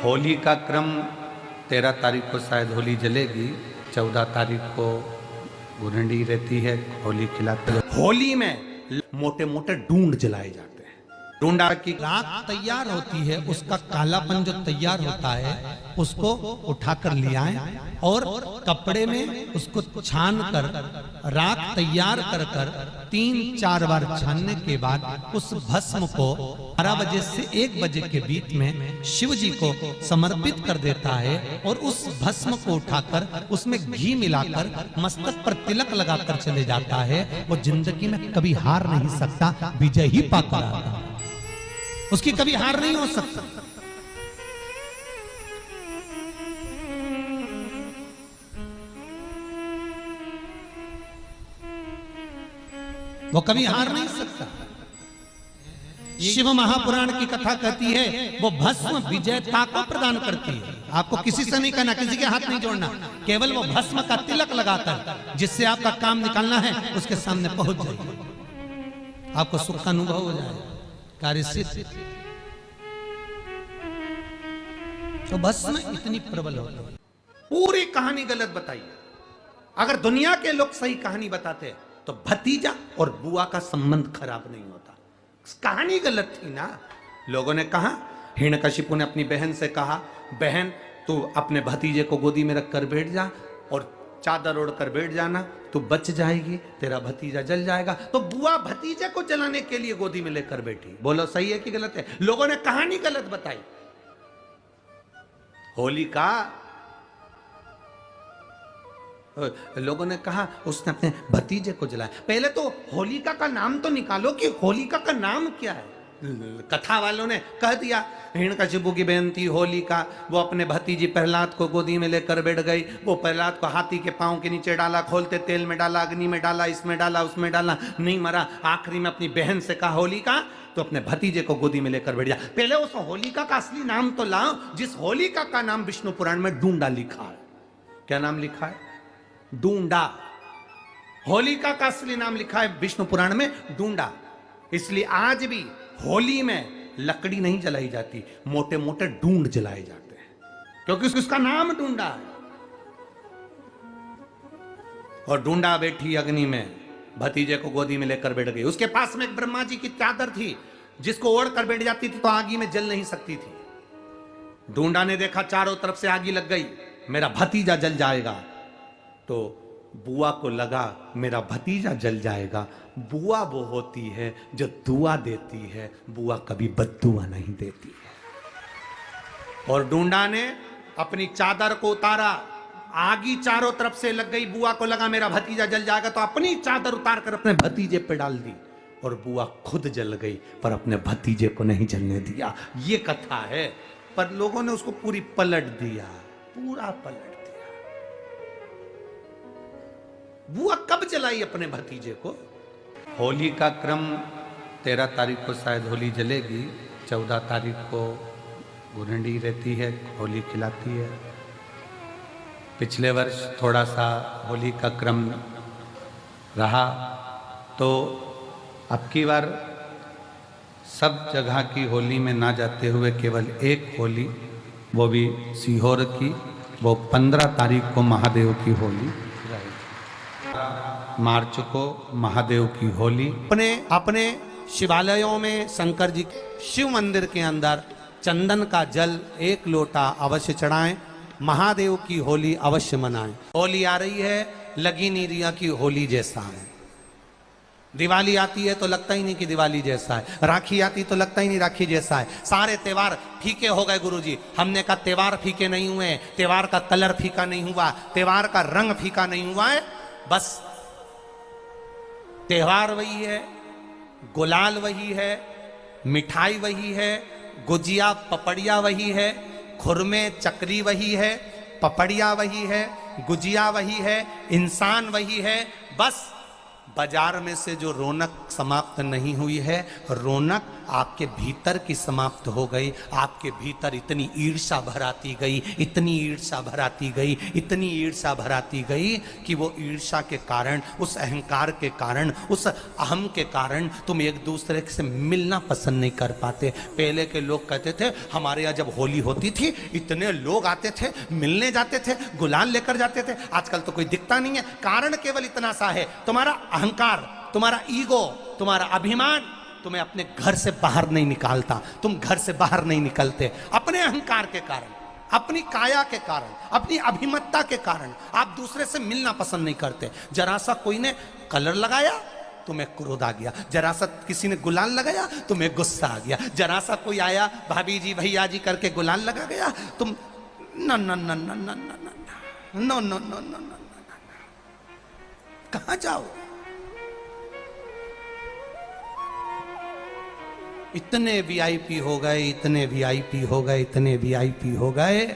होली का क्रम 13 तारीख को शायद होली जलेगी, 14 तारीख को गुरंडी रहती है, होली खिलाते हैं। होली में मोटे मोटे डूंड जलाए जाते हैं। डूंडा की राख तैयार होती है, उसका कालापन जो तैयार होता है उसको उठाकर ले आए और कपड़े में उसको छान कर राख तैयार कर कर 3-4 बार छानने के बाद उस भस्म को 12 बजे से 1 बजे के बीच में शिव जी को समर्पित कर देता है और उस भस्म को उठाकर उसमें घी मिलाकर मस्तक पर तिलक लगाकर चले जाता है। वो जिंदगी में कभी हार नहीं सकता, विजय ही पाकर आता है, उसकी कभी हार नहीं हो सकता। वो कभी हार नहीं सकता। शिव महापुराण की कथा कहती है वो भस्म विजयता को प्रदान करती है। आपको किसी से नहीं करना, किसी के हाथ नहीं जोड़ना, केवल वो भस्म का तिलक लगाकर जिससे आपका काम निकालना है उसके सामने पहुंच जाइए, आपको सुख का अनुभव हो जाएगा, कार्य सिद्ध। तो भस्म इतनी प्रबल होती है। पूरी कहानी गलत बताई है। अगर दुनिया के लोग सही कहानी बताते तो भतीजा और बुआ का संबंध खराब नहीं होता। कहानी गलत थी ना। लोगों ने कहा, हिरण्यकशिपु ने अपनी बहन से कहा, बहन तू अपने भतीजे को गोदी में रखकर बैठ जा और चादर ओढ़कर बैठ जाना, तू बच जाएगी, तेरा भतीजा जल जाएगा। तो बुआ भतीजे को जलाने के लिए गोदी में लेकर बैठी। बोलो सही है कि गलत है? लोगों ने कहानी गलत बताई। होली का लोगों ने कहा उसने अपने भतीजे को जलाया। पहले तो होलिका का नाम तो निकालो कि होलिका का नाम क्या है। कथा वालों ने कह दिया हिरण्यकशिपु की बहन थी होलिका, वो अपने भतीजी प्रहलाद को गोदी में लेकर बैठ गई। वो प्रहलाद को हाथी के पांव के नीचे डाला, खोलते तेल में डाला, अग्नि में डाला, इसमें डाला, उसमें डाला, नहीं मरा। आखिरी में अपनी बहन से कहा होलिका तो अपने भतीजे को गोदी में लेकर बैठ जा। पहले उस होलिका का असली नाम तो लाओ, जिस होलिका का नाम विष्णु पुराण में डूंडा लिखा है। क्या नाम लिखा है? डूंडा। होलिका का असली नाम लिखा है विष्णु पुराण में डूंडा। इसलिए आज भी होली में लकड़ी नहीं जलाई जाती, मोटे मोटे डूंड जलाए जाते हैं, क्योंकि उसका नाम डूंडा है। और डूंडा बैठी अग्नि में, भतीजे को गोदी में लेकर बैठ गई। उसके पास में एक ब्रह्मा जी की चादर थी, जिसको ओढ़ कर बैठ जाती थी तो आगी में जल नहीं सकती थी। डूंडा ने देखा चारों तरफ से आगी लग गई, मेरा भतीजा जल जाएगा। तो बुआ को लगा मेरा भतीजा जल जाएगा। बुआ वो होती है जो दुआ देती है, बुआ कभी बद्दुआ नहीं देती है। और डूंडा ने अपनी चादर को उतारा, आगी चारों तरफ से लग गई। बुआ को लगा मेरा भतीजा जल जाएगा, तो अपनी चादर उतार कर अपने भतीजे पे डाल दी और बुआ खुद जल गई, पर अपने भतीजे को नहीं जलने दिया। ये कथा है, पर लोगों ने उसको पूरी पलट दिया, पूरा पलट दिया। बुआ कब जलाई अपने भतीजे को? होली का क्रम 13 तारीख को शायद होली जलेगी, 14 तारीख को गुरंडी रहती है, होली खिलाती है। पिछले वर्ष थोड़ा सा होली का क्रम रहा, तो अब की बार सब जगह की होली में ना जाते हुए केवल एक होली, वो भी सीहोर की, वो 15 तारीख को महादेव की होली, मार्च को महादेव की होली। अपने शिवालयों में शंकर जी शिव मंदिर के अंदर चंदन का जल 1 लोटा अवश्य चढ़ाएं। महादेव की होली अवश्य मनाएं। होली आ रही है, लगी नहीं रिया की होली जैसा है। दिवाली आती है तो लगता ही नहीं कि दिवाली जैसा है। राखी आती तो लगता ही नहीं राखी जैसा है। सारे त्योहार फीके हो गए गुरुजी। हमने कहा त्योहार फीके नहीं हुए, त्योहार का कलर फीका नहीं हुआ, त्योहार का रंग फीका नहीं हुआ है। बस त्योहार वही है, गुलाल वही है, मिठाई वही है, गुजिया पपड़िया वही है, खुरमे चकरी वही है, पपड़िया वही है, गुजिया वही है, इंसान वही है। बस बाजार में से जो रौनक समाप्त नहीं हुई है, रौनक आपके भीतर की समाप्त हो गई। आपके भीतर इतनी ईर्ष्या भराती गई, इतनी ईर्ष्या भराती गई, इतनी ईर्ष्या भराती गई कि वो ईर्ष्या के कारण, उस अहंकार के कारण, उस अहम के कारण तुम एक दूसरे से मिलना पसंद नहीं कर पाते। पहले के लोग कहते थे हमारे यहाँ जब होली होती थी इतने लोग आते थे, मिलने जाते थे, गुलाल लेकर जाते थे। आजकल तो कोई दिखता नहीं है। कारण केवल इतना सा है, तुम्हारा अहंकार, तुम्हारा ईगो, तुम्हारा अभिमान तुम्हें अपने घर से बाहर नहीं निकालता। तुम घर से बाहर नहीं निकलते अपने अहंकार के कारण, अपनी काया के कारण, अपनी अभिमत्ता के कारण आप दूसरे से मिलना पसंद नहीं करते। जरा सा कोई ने कलर लगाया तुम्हें क्रोध आ गया, जरा सा किसी ने गुलाल लगाया तुम्हें गुस्सा आ गया, जरा सा कोई आया भाभी जी भैया जी करके गुलाल लगा गया, तुम न न न न न न no no no no no, कहां जाओ? इतने वीआईपी हो गए, इतने वीआईपी हो गए, इतने वीआईपी हो गए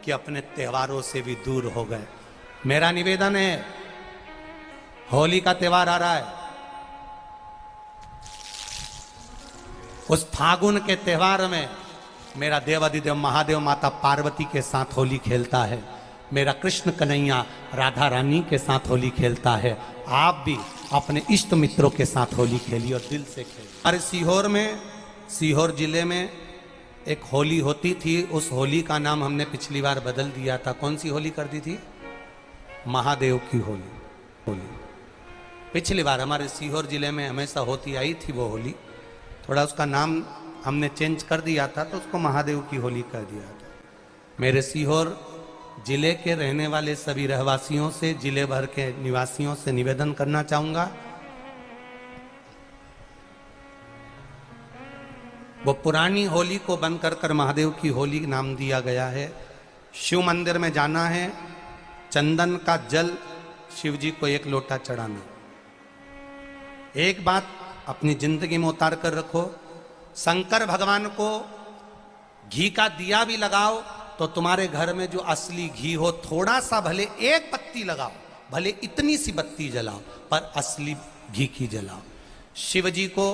कि अपने त्योहारों से भी दूर हो गए। मेरा निवेदन है, होली का त्योहार आ रहा है, उस फागुन के त्योहार में मेरा देवाधिदेव महादेव माता पार्वती के साथ होली खेलता है, मेरा कृष्ण कन्हैया राधा रानी के साथ होली खेलता है। आप भी अपने इष्ट मित्रों के साथ होली खेलिए और दिल से खेलिए। अरे सीहोर जिले में एक होली होती थी, उस होली का नाम हमने पिछली बार बदल दिया था। कौन सी होली कर दी थी? महादेव की होली। पिछली बार हमारे सीहोर जिले में हमेशा होती आई थी वो होली, थोड़ा उसका नाम हमने चेंज कर दिया था तो उसको महादेव की होली कर दिया था। मेरे सीहोर जिले के रहने वाले सभी रहवासियों से, जिले भर के निवासियों से निवेदन करना चाहूंगा, वो पुरानी होली को बंद कर महादेव की होली नाम दिया गया है। शिव मंदिर में जाना है, चंदन का जल शिव जी को 1 लोटा चढ़ाना। एक बात अपनी जिंदगी में उतार कर रखो, शंकर भगवान को घी का दिया भी लगाओ तो तुम्हारे घर में जो असली घी हो, थोड़ा सा भले 1 पत्ती लगाओ, भले इतनी सी बत्ती जलाओ, पर असली घी की जलाओ। शिव जी को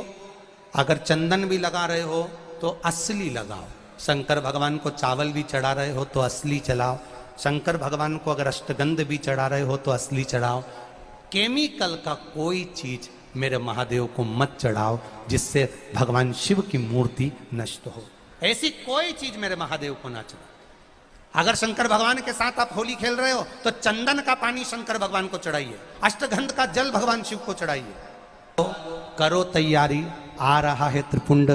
अगर चंदन भी लगा रहे हो तो असली लगाओ। शंकर भगवान को चावल भी चढ़ा रहे हो तो असली चढ़ाओ। शंकर भगवान को अगर अष्टगंध भी चढ़ा रहे हो तो असली चढ़ाओ। केमिकल का कोई चीज मेरे महादेव को मत चढ़ाओ जिससे भगवान शिव की मूर्ति नष्ट हो। ऐसी कोई चीज मेरे महादेव को ना चढ़ाओ। अगर शंकर भगवान के साथ आप होली खेल रहे हो तो चंदन का पानी शंकर भगवान को चढ़ाइए, अष्टगंध का जल भगवान शिव को चढ़ाइए। तो करो तैयारी, आ रहा है त्रिपुंड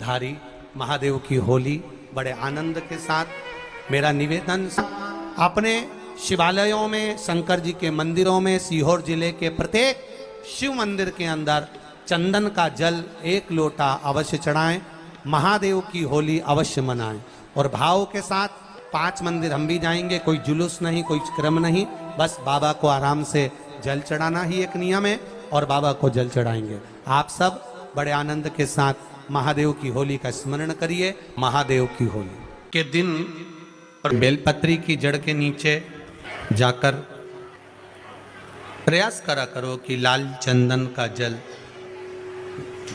धारी महादेव की होली। बड़े आनंद के साथ मेरा निवेदन, अपने शिवालयों में, शंकर जी के मंदिरों में, सीहोर जिले के प्रत्येक शिव मंदिर के अंदर चंदन का जल 1 लोटा अवश्य चढ़ाएं, महादेव की होली अवश्य मनाएं। और भाव के साथ 5 मंदिर हम भी जाएंगे, कोई जुलूस नहीं, कोई क्रम नहीं, बस बाबा को आराम से जल चढ़ाना ही एक नियम है और बाबा को जल चढ़ाएंगे। आप सब बड़े आनंद के साथ महादेव की होली का स्मरण करिए। महादेव की होली के दिन बेलपत्री की जड़ के नीचे जाकर प्रयास करा करो कि लाल चंदन का जल,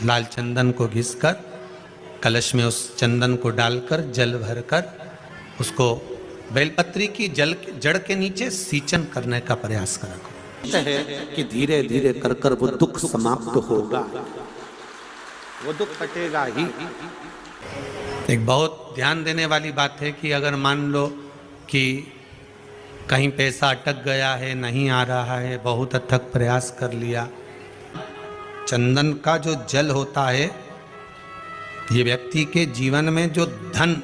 लाल चंदन को घिसकर कलश में उस चंदन को डालकर जल भरकर उसको बेलपत्री की जड़ के नीचे सींचन करने का प्रयास करा करो। है कि धीरे धीरे कर कर वो दुख समाप्त होगा, वो दुख कटेगा ही। एक बहुत ध्यान देने वाली बात है कि अगर मान लो कि कहीं पैसा अटक गया है, नहीं आ रहा है, बहुत अथक प्रयास कर लिया, चंदन का जो जल होता है ये व्यक्ति के जीवन में जो धन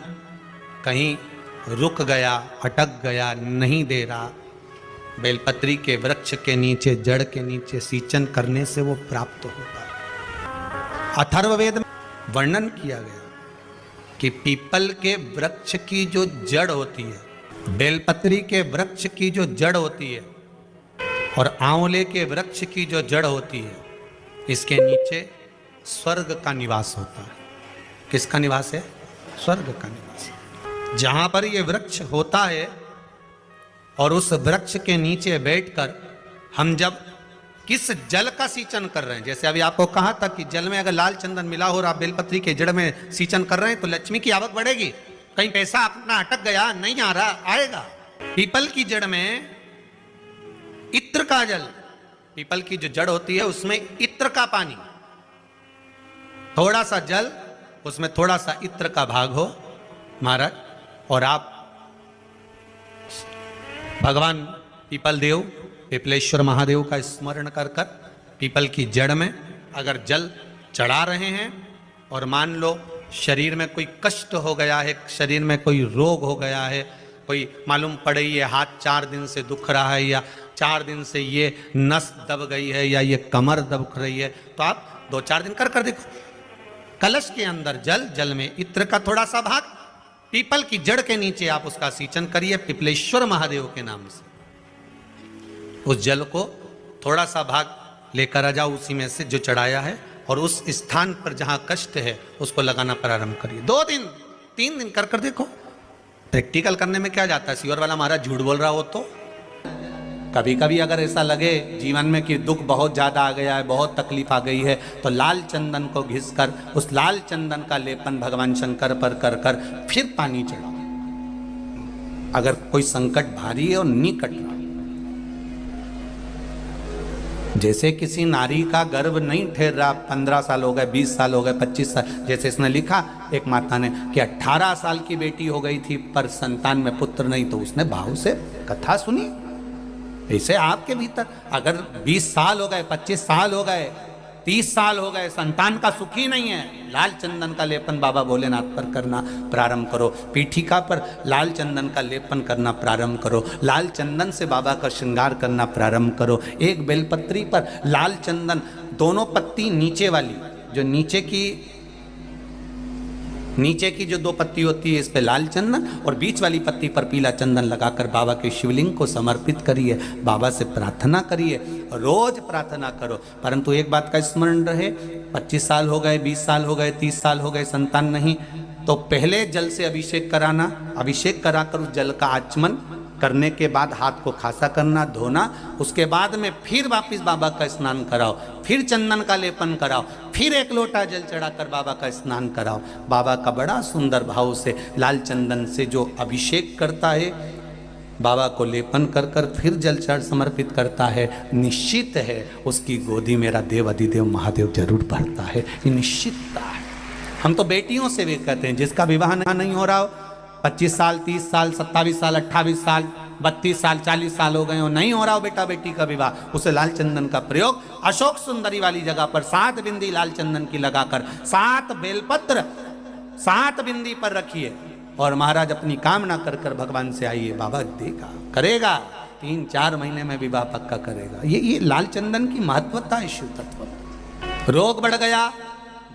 कहीं रुक गया, अटक गया, नहीं दे रहा, बेलपत्री के वृक्ष के नीचे, जड़ के नीचे सींचन करने से वो प्राप्त होगा। अथर्ववेद में वर्णन किया गया कि पीपल के वृक्ष की जो जड़ होती है, बेलपत्री के वृक्ष की जो जड़ होती है और आंवले के वृक्ष की जो जड़ होती है, इसके नीचे स्वर्ग का निवास होता है। किसका निवास है? स्वर्ग का निवास। जहां पर ये वृक्ष होता है और उस वृक्ष के नीचे बैठकर हम जब किस जल का सींचन कर रहे हैं। जैसे अभी आपको कहा था कि जल में अगर लाल चंदन मिला हो और आप बेलपत्री के जड़ में सींचन कर रहे हैं तो लक्ष्मी की आवक बढ़ेगी। कहीं पैसा अपना अटक गया, नहीं आ रहा, आएगा। पीपल की जड़ में इत्र का जल, पीपल की जो जड़ होती है उसमें इत्र का पानी, थोड़ा सा जल उसमें थोड़ा सा इत्र का भाग हो महाराज, और आप भगवान पीपल देव पिपलेश्वर महादेव का स्मरण कर कर पीपल की जड़ में अगर जल चढ़ा रहे हैं, और मान लो शरीर में कोई कष्ट हो गया है, शरीर में कोई रोग हो गया है, कोई मालूम पड़े ये हाथ 4 दिन से दुख रहा है, या 4 दिन से ये नस दब गई है, या ये कमर दब रही है, तो आप 2-4 दिन कर देखो। कलश के अंदर जल, जल में इत्र का थोड़ा सा भाग, पीपल की जड़ के नीचे आप उसका सींचन करिए पिपलेश्वर महादेव के नाम से। उस जल को थोड़ा सा भाग लेकर आ जाओ उसी में से जो चढ़ाया है, और उस स्थान पर जहां कष्ट है उसको लगाना प्रारंभ करिए। 2 दिन 3 दिन कर देखो। प्रैक्टिकल करने में क्या जाता है, सियोर वाला महाराज झूठ बोल रहा हो तो। कभी कभी अगर ऐसा लगे जीवन में कि दुख बहुत ज्यादा आ गया है, बहुत तकलीफ आ गई है, तो लाल चंदन को घिसकर उस लाल चंदन का लेपन भगवान शंकर पर कर कर फिर पानी चढ़ाओ। अगर कोई संकट भारी है और निकट रहा, जैसे किसी नारी का गर्भ नहीं ठहर रहा, 15 साल हो गए, 20 साल हो गए, 25 साल, जैसे इसने लिखा एक माता ने कि 18 साल की बेटी हो गई थी पर संतान में पुत्र नहीं, तो उसने भाव से कथा सुनी। ऐसे आपके भीतर अगर 20 साल हो गए, 25 साल हो गए, 30 साल हो गए, संतान का सुख ही नहीं है, लाल चंदन का लेपन बाबा भोलेनाथ पर करना प्रारंभ करो। पीठिका पर लाल चंदन का लेपन करना प्रारंभ करो। लाल चंदन से बाबा का श्रृंगार करना प्रारंभ करो। एक बेलपत्री पर लाल चंदन, दोनों पत्ती नीचे वाली, जो नीचे की जो 2 पत्ती होती है इस पे लाल चंदन, और बीच वाली पत्ती पर पीला चंदन लगाकर बाबा के शिवलिंग को समर्पित करिए। बाबा से प्रार्थना करिए, रोज प्रार्थना करो। परंतु एक बात का स्मरण रहे, 25 साल हो गए, 20 साल हो गए, 30 साल हो गए, संतान नहीं, तो पहले जल से अभिषेक कराना, अभिषेक कराकर उस जल का आचमन करने के बाद हाथ को खासा करना, धोना, उसके बाद में फिर वापस बाबा का स्नान कराओ, फिर चंदन का लेपन कराओ, फिर 1 लोटा जल चढ़ाकर बाबा का स्नान कराओ। बाबा का बड़ा सुंदर भाव से लाल चंदन से जो अभिषेक करता है, बाबा को लेपन कर कर फिर जल चढ़ समर्पित करता है, निश्चित है उसकी गोदी मेरा देव अधिदेव महादेव जरूर भरता है। ये निश्चितता है। हम तो बेटियों से भी कहते हैं, जिसका विवाह नहीं हो रहा हो, 25 साल, 30 साल, 27 साल, 28 साल, 32 साल, 40 साल हो गए हो, नहीं हो रहा हो बेटा बेटी का विवाह, उसे लाल चंदन का प्रयोग अशोक सुंदरी वाली जगह पर 7 बिंदी लाल चंदन की लगाकर 7 बेलपत्र 7 बिंदी पर रखिए, और महाराज अपनी कामना कर कर भगवान से आइए। बाबा देगा, करेगा, 3-4 महीने में विवाह पक्का करेगा। ये लाल चंदन की महत्वता है शिव तत्व। रोग बढ़ गया,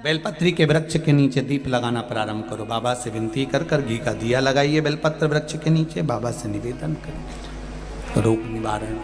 बेलपत्री के वृक्ष के नीचे दीप लगाना प्रारंभ करो। बाबा से विनती कर कर घी का दिया लगाइए बेलपत्र वृक्ष के नीचे, बाबा से निवेदन करें, रोग निवारण।